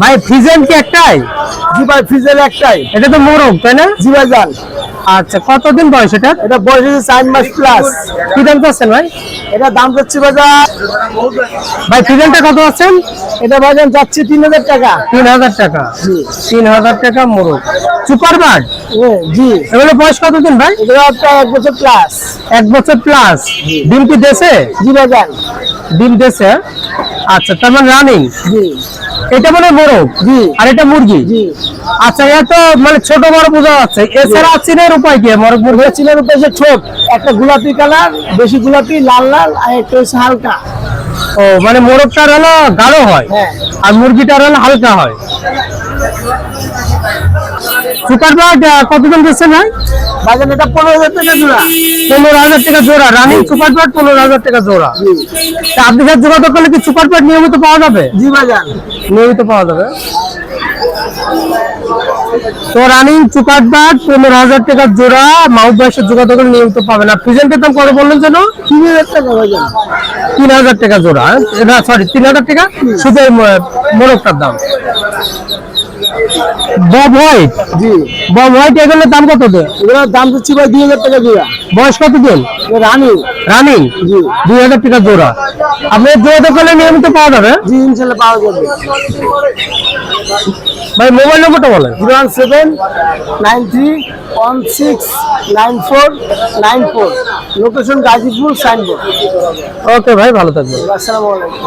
ভাই ফ্রিজেন কি একটাই? জি ভাই ফ্রিজের একটাই। এটা তো মোরগ তাই না? জি ভাই জান। আচ্ছা কতদিন বয়স এটা? এটা বয়স হচ্ছে 4 মাস প্লাস। কি দাম চাচ্ছেন ভাই? এটা দাম যাচ্ছে বাজার ভাই ফ্রিজেনটা কত আছেন? এটা বাজার যাচ্ছে 3000 টাকা। 3000 টাকা। 3000 টাকা মোরগ। Super bird? জি। এগুলো বয়স কতদিন ভাই? এটা একটা 1 বছর প্লাস। 1 বছর প্লাস। ডিম কি দেশে? জি ভাই জান। ডিম দেশে। আচ্ছা তার মানে রানিং। জি। এটা মানে মোরগ। জি। আর এটা মুরগি। জি। আচ্ছা এটা তো মানে ছোট বড় বোঝা যাচ্ছে, এছাড়া চিনের উপায় কি? মোরগ মুরগি চিনের উপরে যে ছোট একটা গোলাপি কালার, বেশি গোলাপি লাল লাল, আর একটা হচ্ছে হালকা। ও মানে মোরগটার হলো গাঢ় হয়, হ্যাঁ। আর মুরগিটার হলো হালকা হয়। সুপার বার্ড কতজন দিচ্ছেন ভাই? বাজার এটা 15000 টাকা জোড়া। 15000 টাকা জোড়া। রানিং সুপার বার্ড 15000 টাকা জোড়া। তা আপনি সাথে যোগাযোগ করলে কি সুপার বার্ড নিয়মিত পাওয়া যাবে? জি বাজার নিয়মিত পাওয়া যাবে। তো রানিং সুপার বার্ড 15000 টাকা জোড়া, মাউথ বয়সের যোগাযোগ করলে নিয়মিত পাবেন। আর ফ্রিজেন্টের দাম কত বললেন যেন? 3000 টাকা বাজার। 3000 টাকা জোড়া। না সরি 3000 টাকা শুধু মোরগটার দাম। Bobwhite? জি। বব হোয়াইট এগুলোর দাম কত দেয়? এগুলোর দাম দিচ্ছি ভাই 2000 টাকা জোড়া। বয়স কত দিন? রানি। রানিং? জি। 2000 টাকা জোড়া। আপনি যোগাযোগ করলে নিয়মিত পাওয়া যাবে? জি ইনশাআল্লাহ পাওয়া যাবে। ভাই মোবাইল নম্বরটা বলেন। 01793169494, লোকেশন গাজীপুর সাইনবোর্ড। ওকে ভাই ভালো থাকবেন। আসসালামু আলাইকুম।